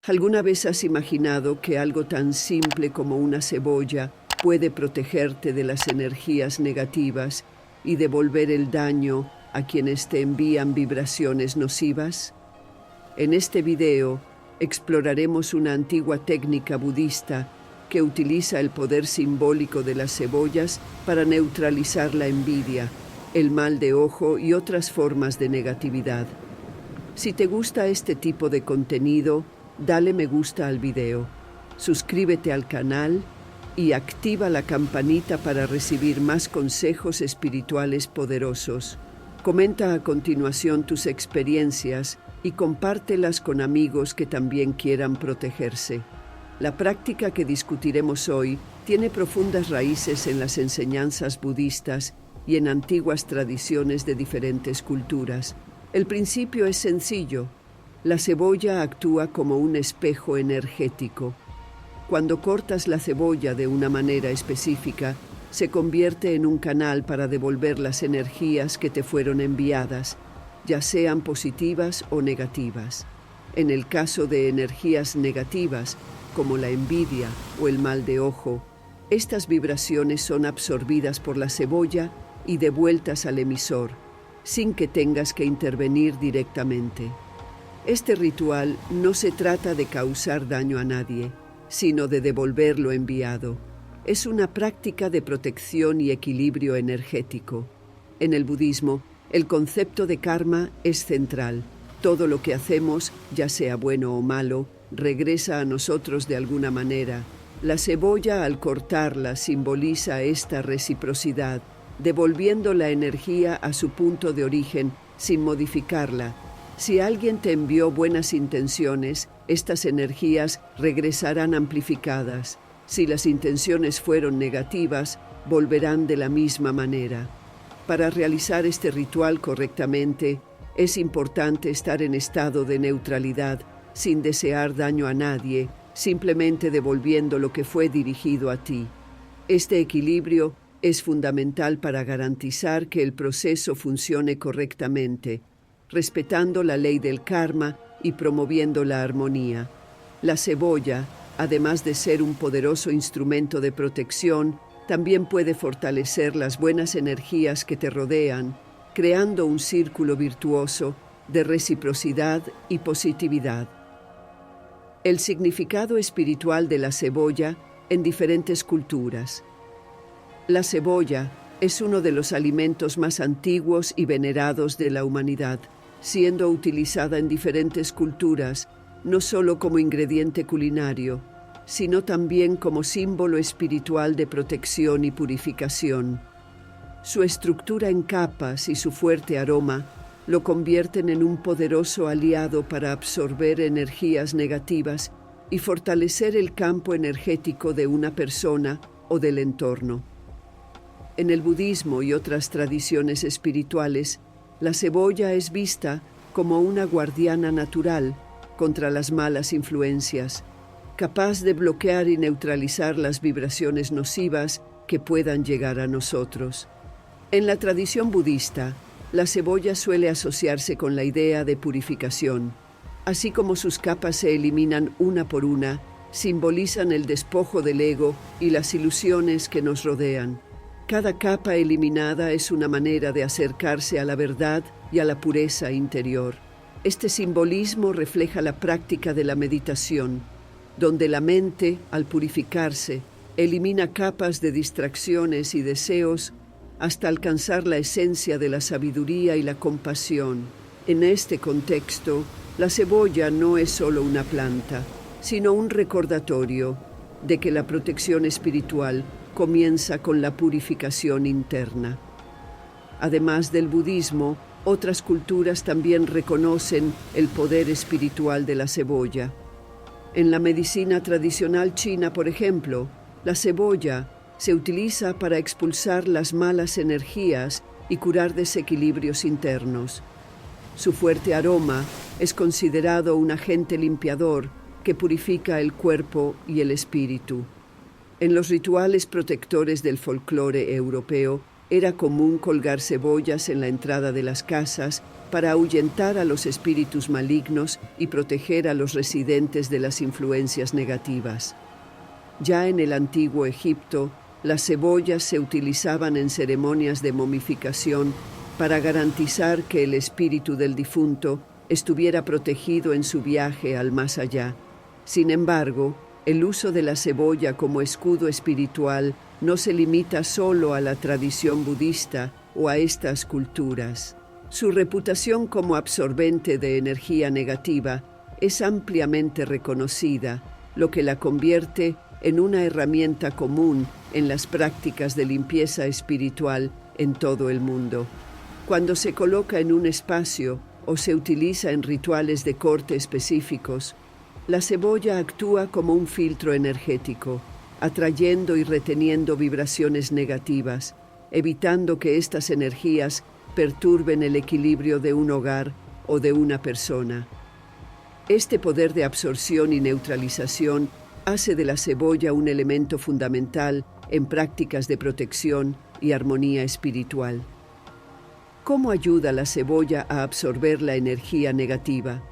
¿Alguna vez has imaginado que algo tan simple como una cebolla puede protegerte de las energías negativas y devolver el daño a quienes te envían vibraciones nocivas? En este video exploraremos una antigua técnica budista que utiliza el poder simbólico de las cebollas para neutralizar la envidia, el mal de ojo y otras formas de negatividad. Si te gusta este tipo de contenido, dale me gusta al video, suscríbete al canal y activa la campanita para recibir más consejos espirituales poderosos. Comenta a continuación tus experiencias y compártelas con amigos que también quieran protegerse. La práctica que discutiremos hoy tiene profundas raíces en las enseñanzas budistas y en antiguas tradiciones de diferentes culturas. El principio es sencillo. La cebolla actúa como un espejo energético. Cuando cortas la cebolla de una manera específica, se convierte en un canal para devolver las energías que te fueron enviadas, ya sean positivas o negativas. En el caso de energías negativas, como la envidia o el mal de ojo, estas vibraciones son absorbidas por la cebolla y devueltas al emisor, sin que tengas que intervenir directamente. Este ritual no se trata de causar daño a nadie, sino de devolver lo enviado. Es una práctica de protección y equilibrio energético. En el budismo, el concepto de karma es central. Todo lo que hacemos, ya sea bueno o malo, regresa a nosotros de alguna manera. La cebolla, al cortarla, simboliza esta reciprocidad, devolviendo la energía a su punto de origen sin modificarla. Si alguien te envió buenas intenciones, estas energías regresarán amplificadas. Si las intenciones fueron negativas, volverán de la misma manera. Para realizar este ritual correctamente, es importante estar en estado de neutralidad, sin desear daño a nadie, simplemente devolviendo lo que fue dirigido a ti. Este equilibrio es fundamental para garantizar que el proceso funcione correctamente, respetando la ley del karma y promoviendo la armonía. La cebolla, además de ser un poderoso instrumento de protección, también puede fortalecer las buenas energías que te rodean, creando un círculo virtuoso de reciprocidad y positividad. El significado espiritual de la cebolla en diferentes culturas. La cebolla es uno de los alimentos más antiguos y venerados de la humanidad, siendo utilizada en diferentes culturas, no solo como ingrediente culinario, sino también como símbolo espiritual de protección y purificación. Su estructura en capas y su fuerte aroma lo convierten en un poderoso aliado para absorber energías negativas y fortalecer el campo energético de una persona o del entorno. En el budismo y otras tradiciones espirituales, la cebolla es vista como una guardiana natural contra las malas influencias, capaz de bloquear y neutralizar las vibraciones nocivas que puedan llegar a nosotros. En la tradición budista, la cebolla suele asociarse con la idea de purificación. Así como sus capas se eliminan una por una, simbolizan el despojo del ego y las ilusiones que nos rodean. Cada capa eliminada es una manera de acercarse a la verdad y a la pureza interior. Este simbolismo refleja la práctica de la meditación, donde la mente, al purificarse, elimina capas de distracciones y deseos hasta alcanzar la esencia de la sabiduría y la compasión. En este contexto, la cebolla no es solo una planta, sino un recordatorio de que la protección espiritual comienza con la purificación interna. Además del budismo, otras culturas también reconocen el poder espiritual de la cebolla. En la medicina tradicional china, por ejemplo, la cebolla se utiliza para expulsar las malas energías y curar desequilibrios internos. Su fuerte aroma es considerado un agente limpiador que purifica el cuerpo y el espíritu. En los rituales protectores del folclore europeo, Era común colgar cebollas en la entrada de las casas para ahuyentar a los espíritus malignos y proteger a los residentes de las influencias negativas. Ya en el antiguo Egipto, las cebollas se utilizaban en ceremonias de momificación para garantizar que el espíritu del difunto estuviera protegido en su viaje al más allá. Sin embargo, el uso de la cebolla como escudo espiritual no se limita solo a la tradición budista o a estas culturas. Su reputación como absorbente de energía negativa es ampliamente reconocida, lo que la convierte en una herramienta común en las prácticas de limpieza espiritual en todo el mundo. Cuando se coloca en un espacio o se utiliza en rituales de corte específicos, la cebolla actúa como un filtro energético, atrayendo y reteniendo vibraciones negativas, evitando que estas energías perturben el equilibrio de un hogar o de una persona. Este poder de absorción y neutralización hace de la cebolla un elemento fundamental en prácticas de protección y armonía espiritual. ¿Cómo ayuda la cebolla a absorber la energía negativa?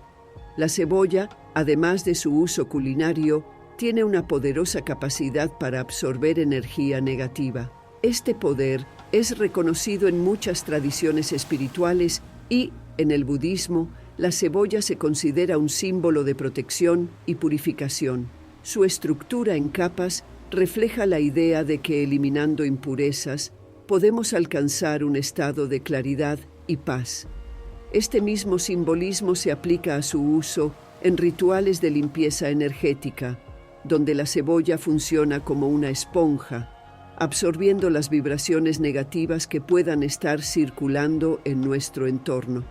La cebolla, además de su uso culinario, tiene una poderosa capacidad para absorber energía negativa. Este poder es reconocido en muchas tradiciones espirituales y, en el budismo, la cebolla se considera un símbolo de protección y purificación. Su estructura en capas refleja la idea de que eliminando impurezas, podemos alcanzar un estado de claridad y paz. Este mismo simbolismo se aplica a su uso en rituales de limpieza energética, donde la cebolla funciona como una esponja, absorbiendo las vibraciones negativas que puedan estar circulando en nuestro entorno.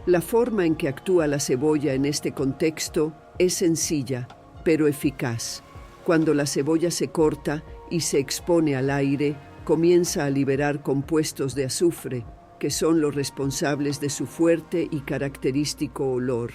La forma en que actúa la cebolla en este contexto es sencilla, pero eficaz. Cuando la cebolla se corta y se expone al aire, comienza a liberar compuestos de azufre, que son los responsables de su fuerte y característico olor.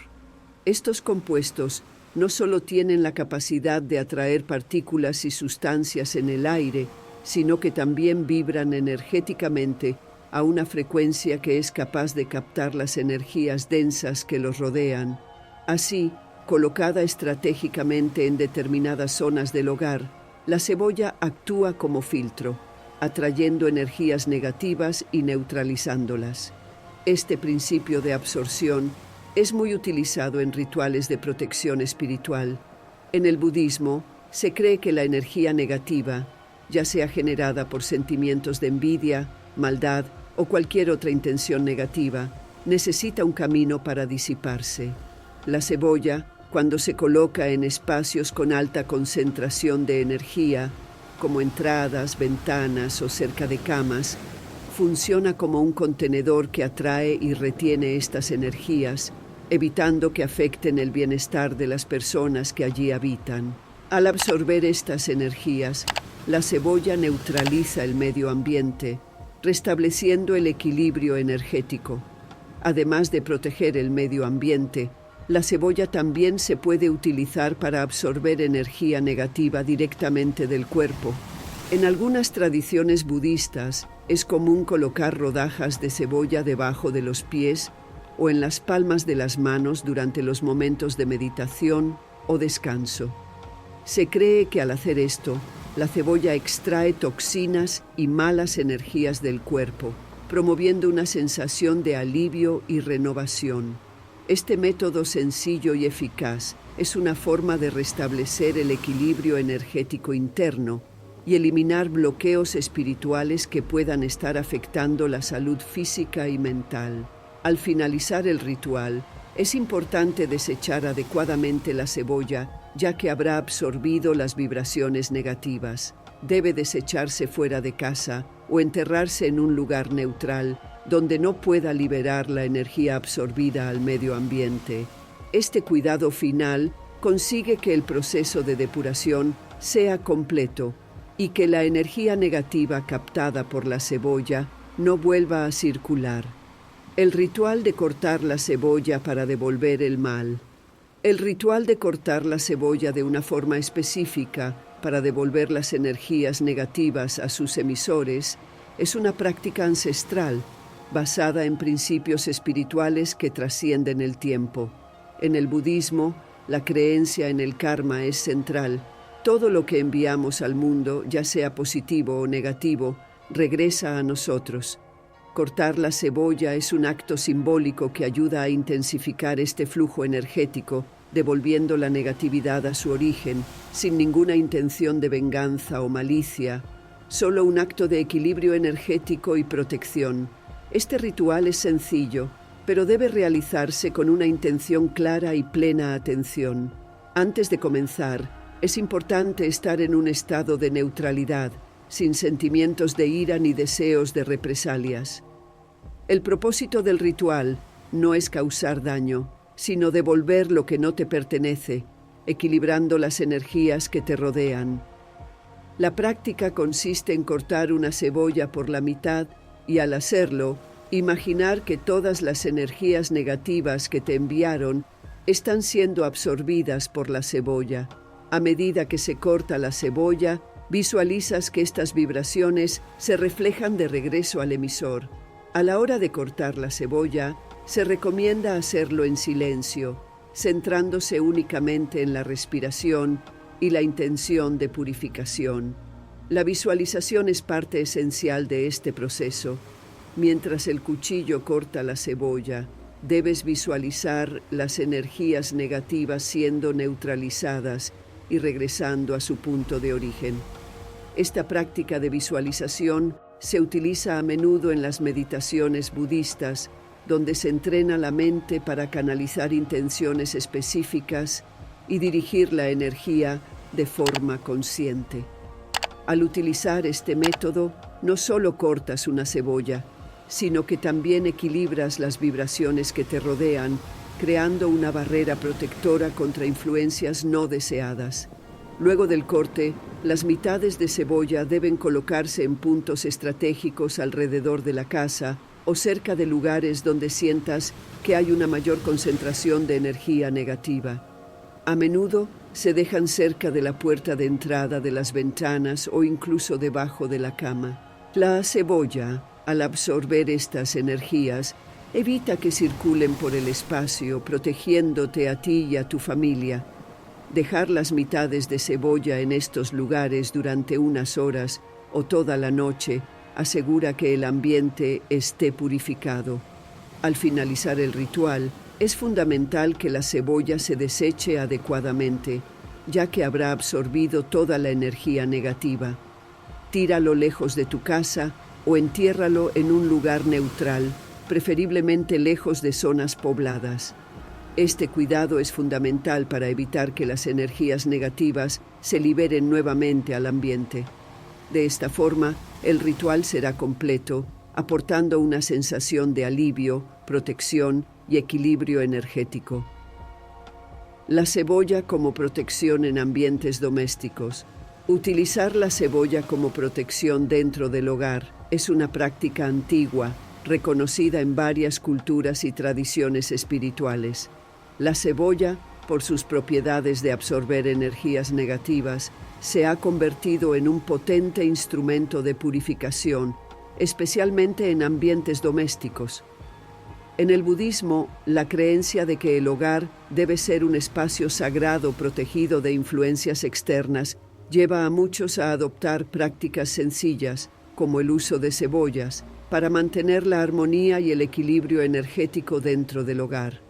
Estos compuestos no solo tienen la capacidad de atraer partículas y sustancias en el aire, sino que también vibran energéticamente a una frecuencia que es capaz de captar las energías densas que los rodean. Así, colocada estratégicamente en determinadas zonas del hogar, la cebolla actúa como filtro, atrayendo energías negativas y neutralizándolas. Este principio de absorción es muy utilizado en rituales de protección espiritual. En el budismo, se cree que la energía negativa, ya sea generada por sentimientos de envidia, maldad o cualquier otra intención negativa, necesita un camino para disiparse. La cebolla, cuando se coloca en espacios con alta concentración de energía, como entradas, ventanas o cerca de camas, funciona como un contenedor que atrae y retiene estas energías, evitando que afecten el bienestar de las personas que allí habitan. Al absorber estas energías, la cebolla neutraliza el medio ambiente, restableciendo el equilibrio energético. Además de proteger el medio ambiente, la cebolla también se puede utilizar para absorber energía negativa directamente del cuerpo. En algunas tradiciones budistas es común colocar rodajas de cebolla debajo de los pies o en las palmas de las manos durante los momentos de meditación o descanso. Se cree que al hacer esto, la cebolla extrae toxinas y malas energías del cuerpo, promoviendo una sensación de alivio y renovación. Este método sencillo y eficaz es una forma de restablecer el equilibrio energético interno y eliminar bloqueos espirituales que puedan estar afectando la salud física y mental. Al finalizar el ritual, es importante desechar adecuadamente la cebolla, ya que habrá absorbido las vibraciones negativas. Debe desecharse fuera de casa o enterrarse en un lugar neutral, donde no pueda liberar la energía absorbida al medio ambiente. Este cuidado final consigue que el proceso de depuración sea completo y que la energía negativa captada por la cebolla no vuelva a circular. El ritual de cortar la cebolla para devolver el mal. El ritual de cortar la cebolla de una forma específica para devolver las energías negativas a sus emisores Es una práctica ancestral, basada en principios espirituales que trascienden el tiempo. En el budismo, la creencia en el karma es central. Todo lo que enviamos al mundo, ya sea positivo o negativo, regresa a nosotros. Cortar la cebolla es un acto simbólico que ayuda a intensificar este flujo energético, devolviendo la negatividad a su origen, sin ninguna intención de venganza o malicia, solo un acto de equilibrio energético y protección. Este ritual es sencillo, pero debe realizarse con una intención clara y plena atención. Antes de comenzar, es importante estar en un estado de neutralidad, sin sentimientos de ira ni deseos de represalias. El propósito del ritual no es causar daño, sino devolver lo que no te pertenece, equilibrando las energías que te rodean. La práctica consiste en cortar una cebolla por la mitad y, al hacerlo, imaginar que todas las energías negativas que te enviaron están siendo absorbidas por la cebolla. A medida que se corta la cebolla, visualizas que estas vibraciones se reflejan de regreso al emisor. A la hora de cortar la cebolla, se recomienda hacerlo en silencio, centrándose únicamente en la respiración y la intención de purificación. La visualización es parte esencial de este proceso. Mientras el cuchillo corta la cebolla, debes visualizar las energías negativas siendo neutralizadas y regresando a su punto de origen. Esta práctica de visualización se utiliza a menudo en las meditaciones budistas, donde se entrena la mente para canalizar intenciones específicas y dirigir la energía de forma consciente. Al utilizar este método, no solo cortas una cebolla, sino que también equilibras las vibraciones que te rodean, creando una barrera protectora contra influencias no deseadas. Luego del corte, las mitades de cebolla deben colocarse en puntos estratégicos alrededor de la casa o cerca de lugares donde sientas que hay una mayor concentración de energía negativa. A menudo se dejan cerca de la puerta de entrada de las ventanas o incluso debajo de la cama. La cebolla, al absorber estas energías, evita que circulen por el espacio, protegiéndote a ti y a tu familia. Dejar las mitades de cebolla en estos lugares durante unas horas o toda la noche asegura que el ambiente esté purificado. Al finalizar el ritual, es fundamental que la cebolla se deseche adecuadamente, ya que habrá absorbido toda la energía negativa. Tíralo lejos de tu casa o entiérralo en un lugar neutral, preferiblemente lejos de zonas pobladas. Este cuidado es fundamental para evitar que las energías negativas se liberen nuevamente al ambiente. De esta forma, el ritual será completo, aportando una sensación de alivio, protección y equilibrio energético. La cebolla como protección en ambientes domésticos. Utilizar la cebolla como protección dentro del hogar es una práctica antigua, reconocida en varias culturas y tradiciones espirituales. La cebolla, por sus propiedades de absorber energías negativas, se ha convertido en un potente instrumento de purificación, especialmente en ambientes domésticos. En el budismo, la creencia de que el hogar debe ser un espacio sagrado protegido de influencias externas lleva a muchos a adoptar prácticas sencillas, como el uso de cebollas, para mantener la armonía y el equilibrio energético dentro del hogar.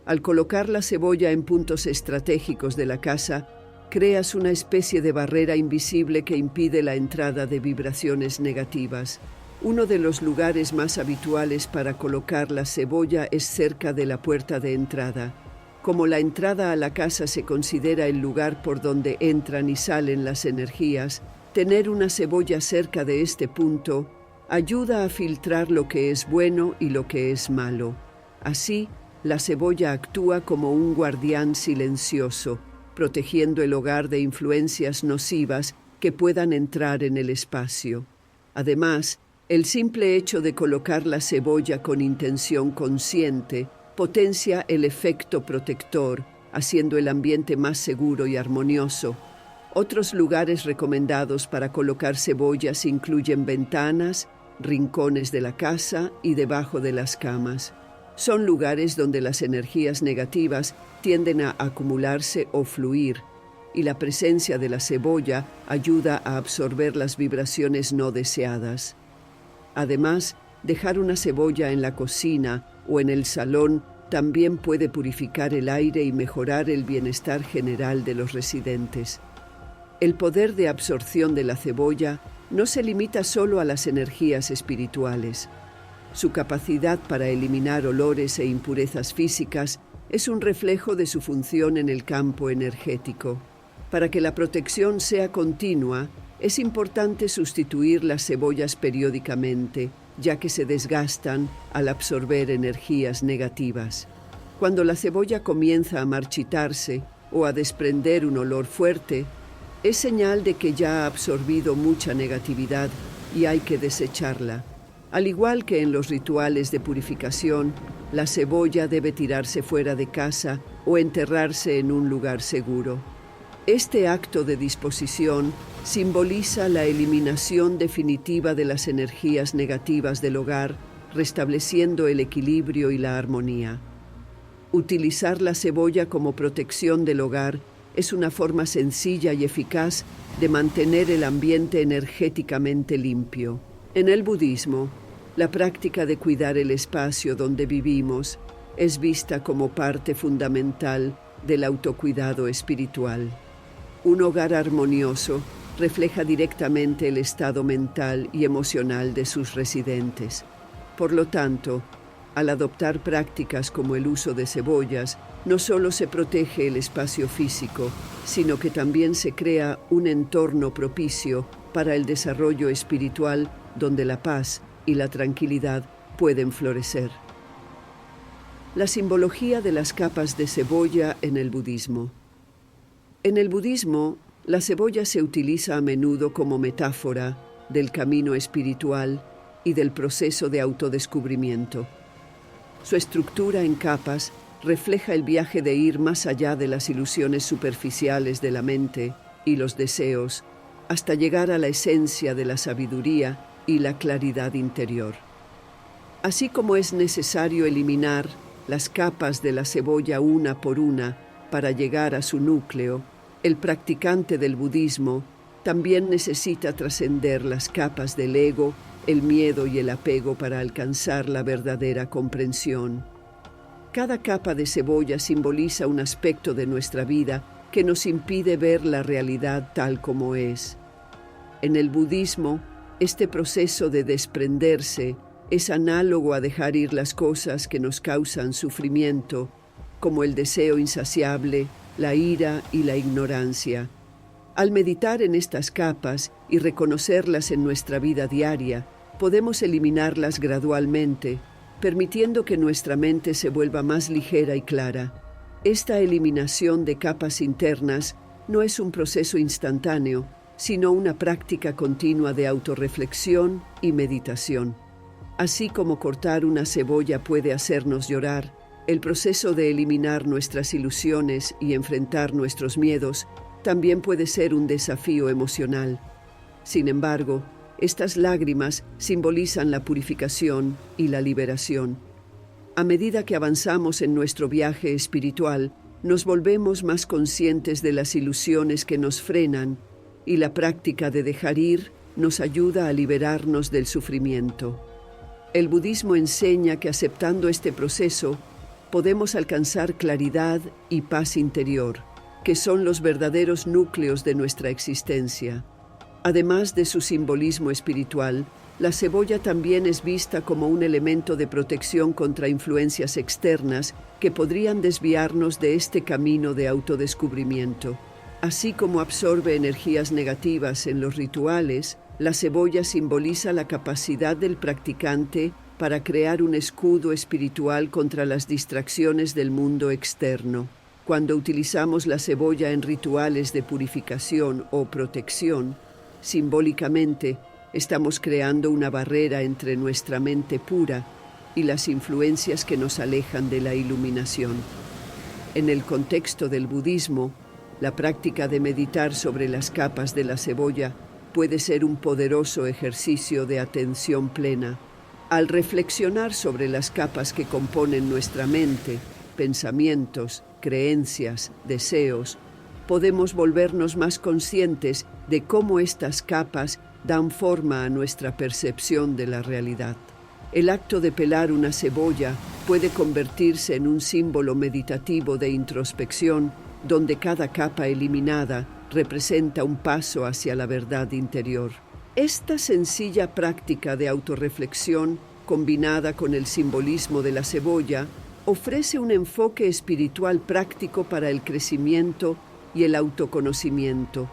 Al colocar la cebolla en puntos estratégicos de la casa, creas una especie de barrera invisible que impide la entrada de vibraciones negativas. Uno de los lugares más habituales para colocar la cebolla es cerca de la puerta de entrada. Como la entrada a la casa se considera el lugar por donde entran y salen las energías, tener una cebolla cerca de este punto ayuda a filtrar lo que es bueno y lo que es malo. Así, la cebolla actúa como un guardián silencioso, protegiendo el hogar de influencias nocivas que puedan entrar en el espacio. Además, el simple hecho de colocar la cebolla con intención consciente potencia el efecto protector, haciendo el ambiente más seguro y armonioso. Otros lugares recomendados para colocar cebollas incluyen ventanas, rincones de la casa y debajo de las camas. Son lugares donde las energías negativas tienden a acumularse o fluir, y la presencia de la cebolla ayuda a absorber las vibraciones no deseadas. Además, dejar una cebolla en la cocina o en el salón también puede purificar el aire y mejorar el bienestar general de los residentes. El poder de absorción de la cebolla no se limita solo a las energías espirituales. Su capacidad para eliminar olores e impurezas físicas es un reflejo de su función en el campo energético. Para que la protección sea continua, es importante sustituir las cebollas periódicamente, ya que se desgastan al absorber energías negativas. Cuando la cebolla comienza a marchitarse o a desprender un olor fuerte, es señal de que ya ha absorbido mucha negatividad y hay que desecharla. Al igual que en los rituales de purificación, la cebolla debe tirarse fuera de casa o enterrarse en un lugar seguro. Este acto de disposición simboliza la eliminación definitiva de las energías negativas del hogar, restableciendo el equilibrio y la armonía. Utilizar la cebolla como protección del hogar es una forma sencilla y eficaz de mantener el ambiente energéticamente limpio. En el budismo, la práctica de cuidar el espacio donde vivimos es vista como parte fundamental del autocuidado espiritual. Un hogar armonioso refleja directamente el estado mental y emocional de sus residentes. Por lo tanto, al adoptar prácticas como el uso de cebollas, no solo se protege el espacio físico, sino que también se crea un entorno propicio para el desarrollo espiritual donde la paz y la tranquilidad pueden florecer. La simbología de las capas de cebolla en el budismo. En el budismo, la cebolla se utiliza a menudo como metáfora del camino espiritual y del proceso de autodescubrimiento. Su estructura en capas refleja el viaje de ir más allá de las ilusiones superficiales de la mente y los deseos, hasta llegar a la esencia de la sabiduría y la claridad interior. Así como es necesario eliminar las capas de la cebolla una por una para llegar a su núcleo, el practicante del budismo también necesita trascender las capas del ego, el miedo y el apego para alcanzar la verdadera comprensión. Cada capa de cebolla simboliza un aspecto de nuestra vida que nos impide ver la realidad tal como es. En el budismo, este proceso de desprenderse es análogo a dejar ir las cosas que nos causan sufrimiento, como el deseo insaciable, la ira y la ignorancia. Al meditar en estas capas y reconocerlas en nuestra vida diaria, podemos eliminarlas gradualmente, permitiendo que nuestra mente se vuelva más ligera y clara. Esta eliminación de capas internas no es un proceso instantáneo, sino una práctica continua de autorreflexión y meditación. Así como cortar una cebolla puede hacernos llorar, el proceso de eliminar nuestras ilusiones y enfrentar nuestros miedos también puede ser un desafío emocional. Sin embargo, estas lágrimas simbolizan la purificación y la liberación. A medida que avanzamos en nuestro viaje espiritual, nos volvemos más conscientes de las ilusiones que nos frenan, y la práctica de dejar ir nos ayuda a liberarnos del sufrimiento. El budismo enseña que aceptando este proceso, podemos alcanzar claridad y paz interior, que son los verdaderos núcleos de nuestra existencia. Además de su simbolismo espiritual, la cebolla también es vista como un elemento de protección contra influencias externas que podrían desviarnos de este camino de autodescubrimiento. Así como absorbe energías negativas en los rituales, la cebolla simboliza la capacidad del practicante para crear un escudo espiritual contra las distracciones del mundo externo. Cuando utilizamos la cebolla en rituales de purificación o protección, simbólicamente estamos creando una barrera entre nuestra mente pura y las influencias que nos alejan de la iluminación. En el contexto del budismo, la práctica de meditar sobre las capas de la cebolla puede ser un poderoso ejercicio de atención plena. Al reflexionar sobre las capas que componen nuestra mente, pensamientos, creencias, deseos, podemos volvernos más conscientes de cómo estas capas dan forma a nuestra percepción de la realidad. El acto de pelar una cebolla puede convertirse en un símbolo meditativo de introspección, donde cada capa eliminada representa un paso hacia la verdad interior. Esta sencilla práctica de autorreflexión, combinada con el simbolismo de la cebolla, ofrece un enfoque espiritual práctico para el crecimiento y el autoconocimiento.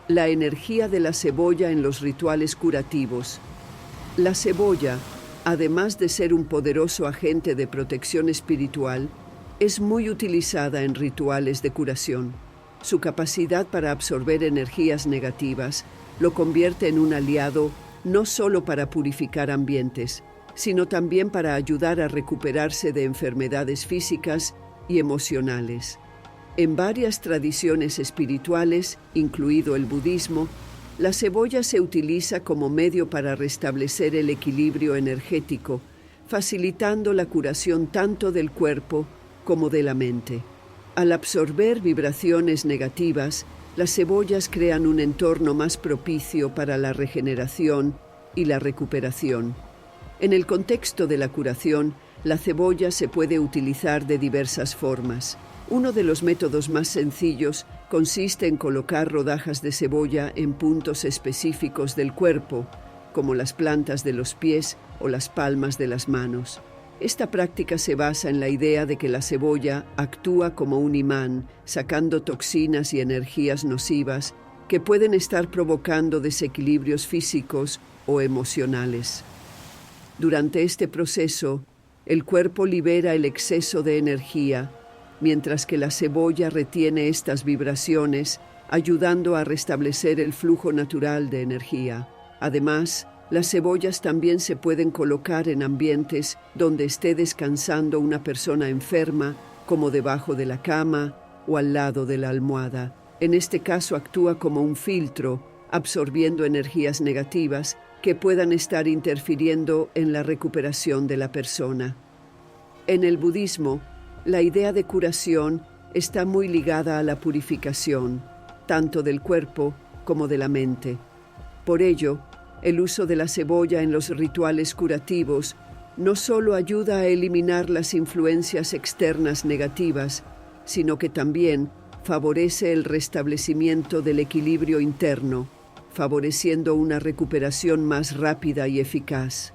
La energía de la cebolla en los rituales curativos. La cebolla, además de ser un poderoso agente de protección espiritual, es muy utilizada en rituales de curación. Su capacidad para absorber energías negativas lo convierte en un aliado no solo para purificar ambientes, sino también para ayudar a recuperarse de enfermedades físicas y emocionales. En varias tradiciones espirituales, incluido el budismo, la cebolla se utiliza como medio para restablecer el equilibrio energético, facilitando la curación tanto del cuerpo como de la mente. Al absorber vibraciones negativas, las cebollas crean un entorno más propicio para la regeneración y la recuperación. En el contexto de la curación, la cebolla se puede utilizar de diversas formas. Uno de los métodos más sencillos consiste en colocar rodajas de cebolla en puntos específicos del cuerpo, como las plantas de los pies o las palmas de las manos. Esta práctica se basa en la idea de que la cebolla actúa como un imán, sacando toxinas y energías nocivas que pueden estar provocando desequilibrios físicos o emocionales. Durante este proceso, el cuerpo libera el exceso de energía, mientras que la cebolla retiene estas vibraciones, ayudando a restablecer el flujo natural de energía. Además, las cebollas también se pueden colocar en ambientes donde esté descansando una persona enferma, como debajo de la cama o al lado de la almohada. En este caso actúa como un filtro, absorbiendo energías negativas que puedan estar interfiriendo en la recuperación de la persona. En el budismo, la idea de curación está muy ligada a la purificación, tanto del cuerpo como de la mente. Por ello, el uso de la cebolla en los rituales curativos no solo ayuda a eliminar las influencias externas negativas, sino que también favorece el restablecimiento del equilibrio interno, favoreciendo una recuperación más rápida y eficaz.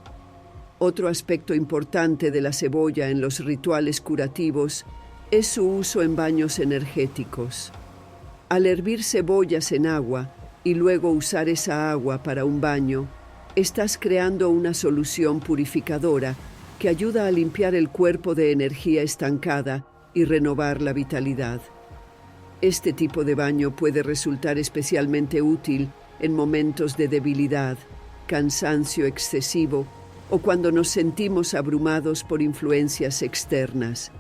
Otro aspecto importante de la cebolla en los rituales curativos es su uso en baños energéticos. Al hervir cebollas en agua y luego usar esa agua para un baño, estás creando una solución purificadora que ayuda a limpiar el cuerpo de energía estancada y renovar la vitalidad. Este tipo de baño puede resultar especialmente útil en momentos de debilidad, cansancio excesivo o cuando nos sentimos abrumados por influencias externas.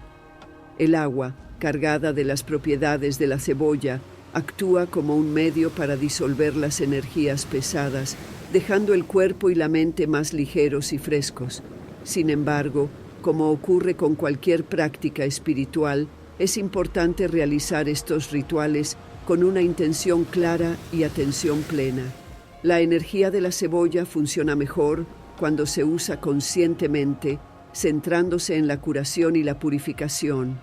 El agua, cargada de las propiedades de la cebolla, actúa como un medio para disolver las energías pesadas, dejando el cuerpo y la mente más ligeros y frescos. Sin embargo, como ocurre con cualquier práctica espiritual, es importante realizar estos rituales con una intención clara y atención plena. La energía de la cebolla funciona mejor cuando se usa conscientemente, centrándose en la curación y la purificación.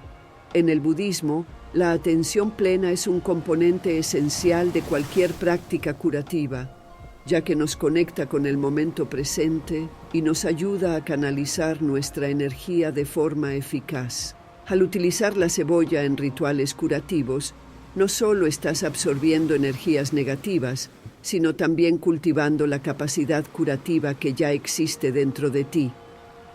En el budismo, la atención plena es un componente esencial de cualquier práctica curativa, ya que nos conecta con el momento presente y nos ayuda a canalizar nuestra energía de forma eficaz. Al utilizar la cebolla en rituales curativos, no solo estás absorbiendo energías negativas, sino también cultivando la capacidad curativa que ya existe dentro de ti,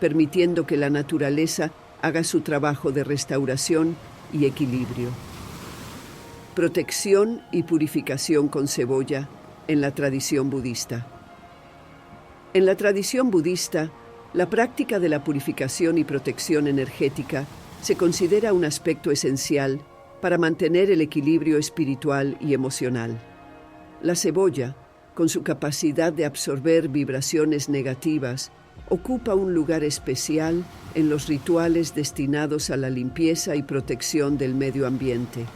permitiendo que la naturaleza haga su trabajo de restauración y equilibrio. Protección y purificación con cebolla en la tradición budista. En la tradición budista, la práctica de la purificación y protección energética se considera un aspecto esencial para mantener el equilibrio espiritual y emocional. La cebolla, con su capacidad de absorber vibraciones negativas, ocupa un lugar especial en los rituales destinados a la limpieza y protección del medio ambiente.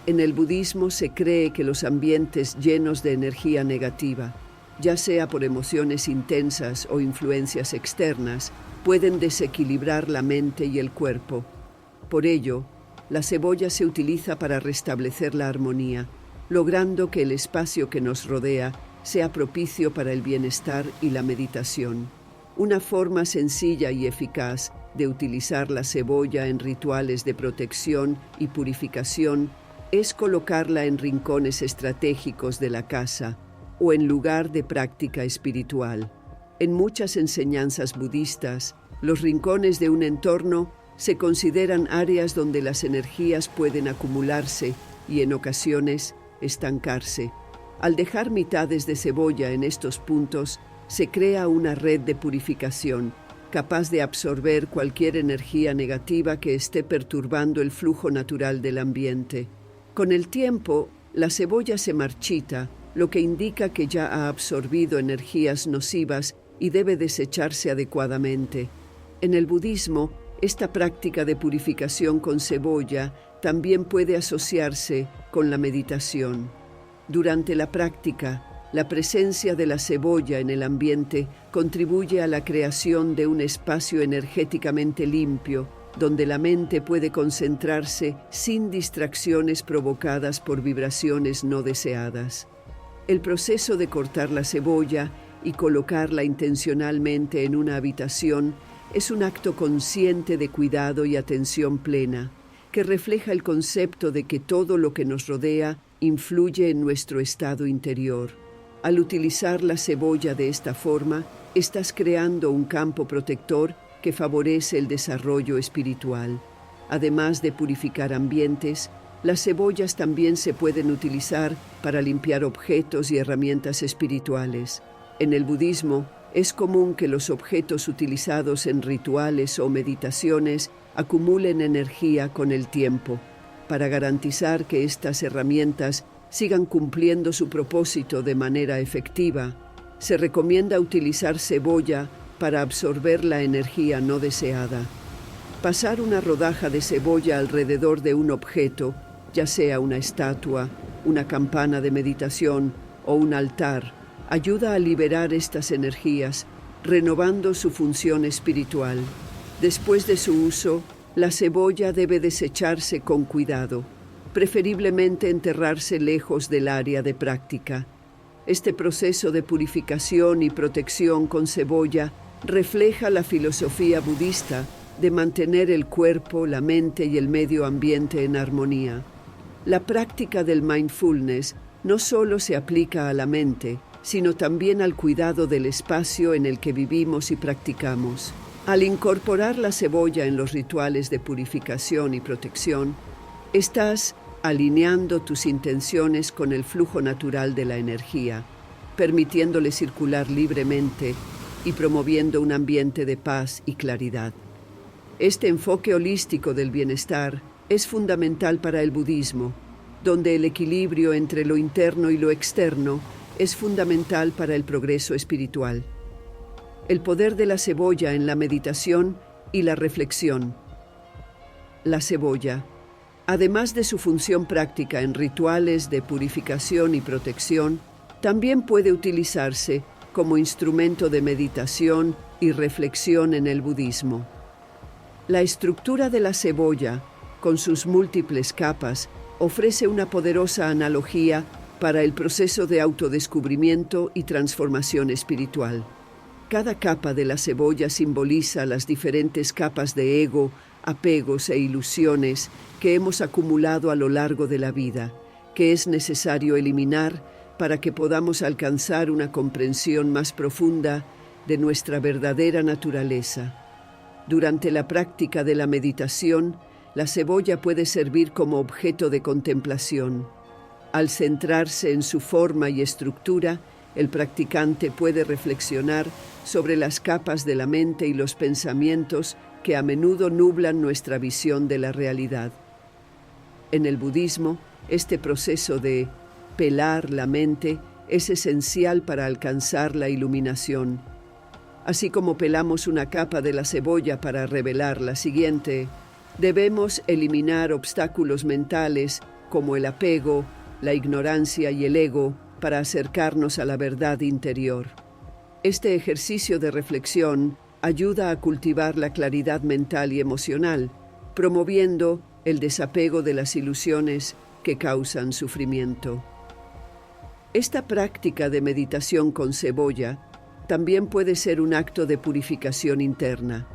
En el budismo se cree que los ambientes llenos de energía negativa, ya sea por emociones intensas o influencias externas, pueden desequilibrar la mente y el cuerpo. Por ello, la cebolla se utiliza para restablecer la armonía, logrando que el espacio que nos rodea sea propicio para el bienestar y la meditación. Una forma sencilla y eficaz de utilizar la cebolla en rituales de protección y purificación es colocarla en rincones estratégicos de la casa o en lugar de práctica espiritual. En muchas enseñanzas budistas, los rincones de un entorno se consideran áreas donde las energías pueden acumularse y en ocasiones estancarse. Al dejar mitades de cebolla en estos puntos, se crea una red de purificación, capaz de absorber cualquier energía negativa que esté perturbando el flujo natural del ambiente. Con el tiempo, la cebolla se marchita, lo que indica que ya ha absorbido energías nocivas y debe desecharse adecuadamente. En el budismo, esta práctica de purificación con cebolla también puede asociarse con la meditación. Durante la práctica, la presencia de la cebolla en el ambiente contribuye a la creación de un espacio energéticamente limpio, donde la mente puede concentrarse sin distracciones provocadas por vibraciones no deseadas. El proceso de cortar la cebolla y colocarla intencionalmente en una habitación es un acto consciente de cuidado y atención plena, que refleja el concepto de que todo lo que nos rodea influye en nuestro estado interior. Al utilizar la cebolla de esta forma, estás creando un campo protector que favorece el desarrollo espiritual. Además de purificar ambientes, las cebollas también se pueden utilizar para limpiar objetos y herramientas espirituales. En el budismo, es común que los objetos utilizados en rituales o meditaciones acumulen energía con el tiempo. Para garantizar que estas herramientas sigan cumpliendo su propósito de manera efectiva, se recomienda utilizar cebolla para absorber la energía no deseada. Pasar una rodaja de cebolla alrededor de un objeto, ya sea una estatua, una campana de meditación o un altar, ayuda a liberar estas energías, renovando su función espiritual. Después de su uso, la cebolla debe desecharse con cuidado, preferiblemente enterrarse lejos del área de práctica. Este proceso de purificación y protección con cebolla refleja la filosofía budista de mantener el cuerpo, la mente y el medio ambiente en armonía. La práctica del mindfulness no solo se aplica a la mente, sino también al cuidado del espacio en el que vivimos y practicamos. Al incorporar la cebolla en los rituales de purificación y protección, estás alineando tus intenciones con el flujo natural de la energía, permitiéndole circular libremente y promoviendo un ambiente de paz y claridad. Este enfoque holístico del bienestar es fundamental para el budismo, donde el equilibrio entre lo interno y lo externo es fundamental para el progreso espiritual. El poder de la cebolla en la meditación y la reflexión. La cebolla, además de su función práctica en rituales de purificación y protección, también puede utilizarse como instrumento de meditación y reflexión en el budismo. La estructura de la cebolla, con sus múltiples capas, ofrece una poderosa analogía para el proceso de autodescubrimiento y transformación espiritual. Cada capa de la cebolla simboliza las diferentes capas de ego, apegos e ilusiones que hemos acumulado a lo largo de la vida, que es necesario eliminar para que podamos alcanzar una comprensión más profunda de nuestra verdadera naturaleza. Durante la práctica de la meditación, la cebolla puede servir como objeto de contemplación. Al centrarse en su forma y estructura, el practicante puede reflexionar sobre las capas de la mente y los pensamientos que a menudo nublan nuestra visión de la realidad. En el budismo, este proceso de pelar la mente es esencial para alcanzar la iluminación. Así como pelamos una capa de la cebolla para revelar la siguiente, debemos eliminar obstáculos mentales como el apego, la ignorancia y el ego para acercarnos a la verdad interior. Este ejercicio de reflexión ayuda a cultivar la claridad mental y emocional, promoviendo el desapego de las ilusiones que causan sufrimiento. Esta práctica de meditación con cebolla también puede ser un acto de purificación interna.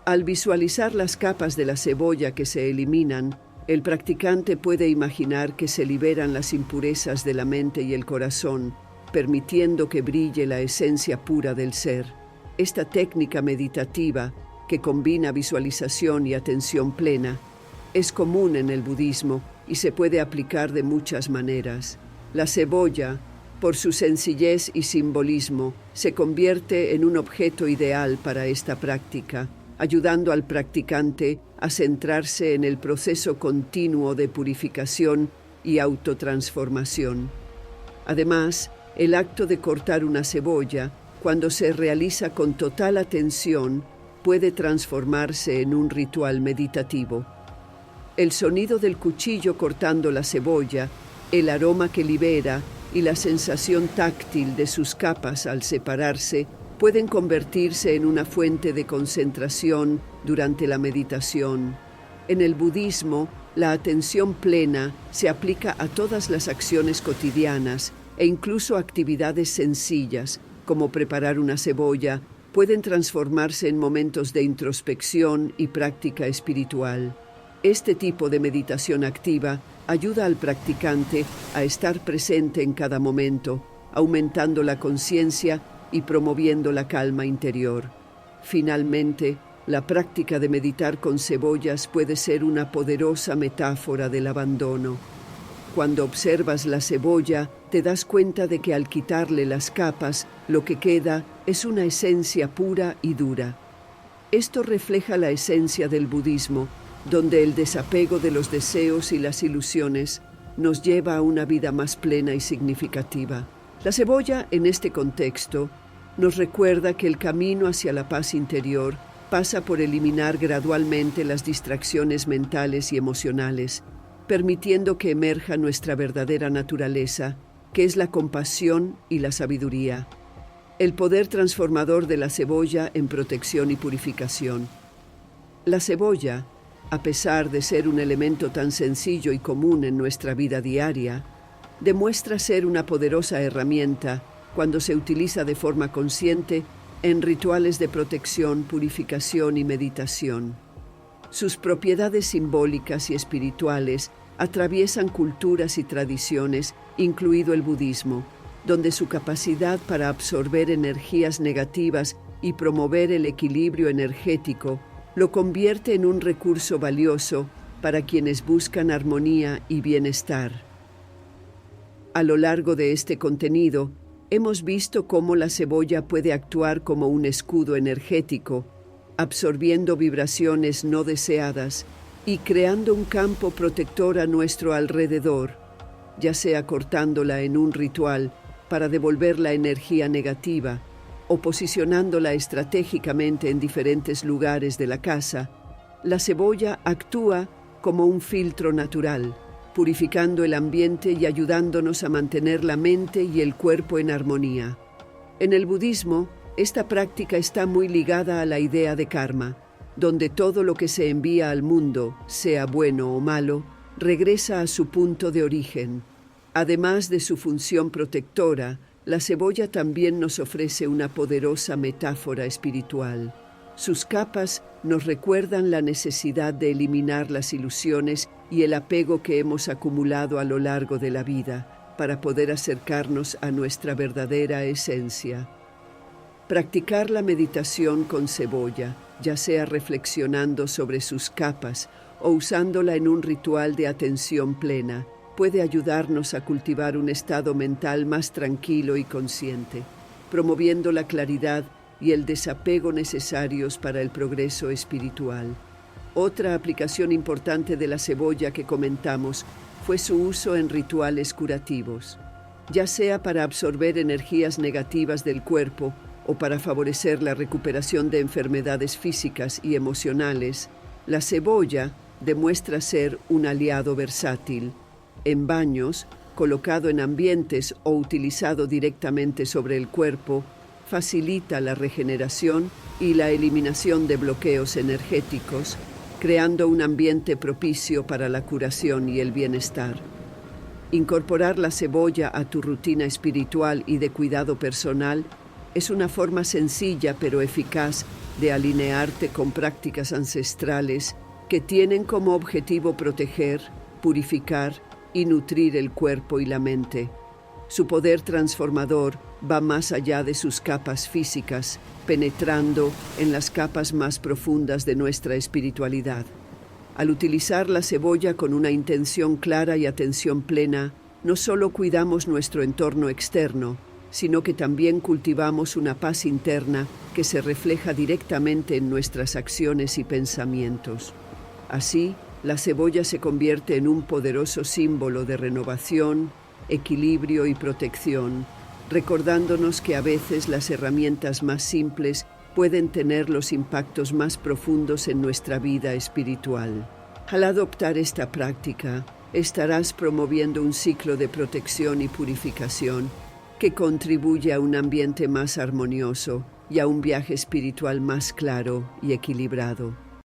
Al visualizar las capas de la cebolla que se eliminan, el practicante puede imaginar que se liberan las impurezas de la mente y el corazón, permitiendo que brille la esencia pura del ser. Esta técnica meditativa, que combina visualización y atención plena, es común en el budismo y se puede aplicar de muchas maneras. La cebolla, por su sencillez y simbolismo, se convierte en un objeto ideal para esta práctica, ayudando al practicante a centrarse en el proceso continuo de purificación y autotransformación. Además, el acto de cortar una cebolla, cuando se realiza con total atención, puede transformarse en un ritual meditativo. El sonido del cuchillo cortando la cebolla, el aroma que libera y la sensación táctil de sus capas al separarse pueden convertirse en una fuente de concentración durante la meditación. En el budismo, la atención plena se aplica a todas las acciones cotidianas e incluso actividades sencillas, como preparar una cebolla, pueden transformarse en momentos de introspección y práctica espiritual. Este tipo de meditación activa ayuda al practicante a estar presente en cada momento, aumentando la conciencia y promoviendo la calma interior. Finalmente, la práctica de meditar con cebollas puede ser una poderosa metáfora del abandono. Cuando observas la cebolla, te das cuenta de que al quitarle las capas, lo que queda es una esencia pura y dura. Esto refleja la esencia del budismo, donde el desapego de los deseos y las ilusiones nos lleva a una vida más plena y significativa. La cebolla, en este contexto, nos recuerda que el camino hacia la paz interior pasa por eliminar gradualmente las distracciones mentales y emocionales, permitiendo que emerja nuestra verdadera naturaleza, que es la compasión y la sabiduría. El poder transformador de la cebolla en protección y purificación. La cebolla, a pesar de ser un elemento tan sencillo y común en nuestra vida diaria, demuestra ser una poderosa herramienta cuando se utiliza de forma consciente en rituales de protección, purificación y meditación. Sus propiedades simbólicas y espirituales atraviesan culturas y tradiciones, incluido el budismo, donde su capacidad para absorber energías negativas y promover el equilibrio energético lo convierte en un recurso valioso para quienes buscan armonía y bienestar. A lo largo de este contenido, hemos visto cómo la cebolla puede actuar como un escudo energético, absorbiendo vibraciones no deseadas y creando un campo protector a nuestro alrededor, ya sea cortándola en un ritual para devolver la energía negativa o posicionándola estratégicamente en diferentes lugares de la casa. La cebolla actúa como un filtro natural, purificando el ambiente y ayudándonos a mantener la mente y el cuerpo en armonía. En el budismo, esta práctica está muy ligada a la idea de karma, donde todo lo que se envía al mundo, sea bueno o malo, regresa a su punto de origen. Además de su función protectora, la cebolla también nos ofrece una poderosa metáfora espiritual. Sus capas nos recuerdan la necesidad de eliminar las ilusiones y el apego que hemos acumulado a lo largo de la vida para poder acercarnos a nuestra verdadera esencia. Practicar la meditación con cebolla, ya sea reflexionando sobre sus capas o usándola en un ritual de atención plena, puede ayudarnos a cultivar un estado mental más tranquilo y consciente, promoviendo la claridad y el desapego necesarios para el progreso espiritual. Otra aplicación importante de la cebolla que comentamos fue su uso en rituales curativos. ya sea para absorber energías negativas del cuerpo o para favorecer la recuperación de enfermedades físicas y emocionales. La cebolla demuestra ser un aliado versátil. En baños, colocado en ambientes o utilizado directamente sobre el cuerpo, facilita la regeneración y la eliminación de bloqueos energéticos, creando un ambiente propicio para la curación y el bienestar. Incorporar la cebolla a tu rutina espiritual y de cuidado personal es una forma sencilla pero eficaz de alinearte con prácticas ancestrales que tienen como objetivo proteger, purificar y nutrir el cuerpo y la mente. Su poder transformador va más allá de sus capas físicas, penetrando en las capas más profundas de nuestra espiritualidad. Al utilizar la cebolla con una intención clara y atención plena, no solo cuidamos nuestro entorno externo, sino que también cultivamos una paz interna que se refleja directamente en nuestras acciones y pensamientos. Así, la cebolla se convierte en un poderoso símbolo de renovación, equilibrio y protección, recordándonos que a veces las herramientas más simples pueden tener los impactos más profundos en nuestra vida espiritual. Al adoptar esta práctica, estarás promoviendo un ciclo de protección y purificación que contribuye a un ambiente más armonioso y a un viaje espiritual más claro y equilibrado.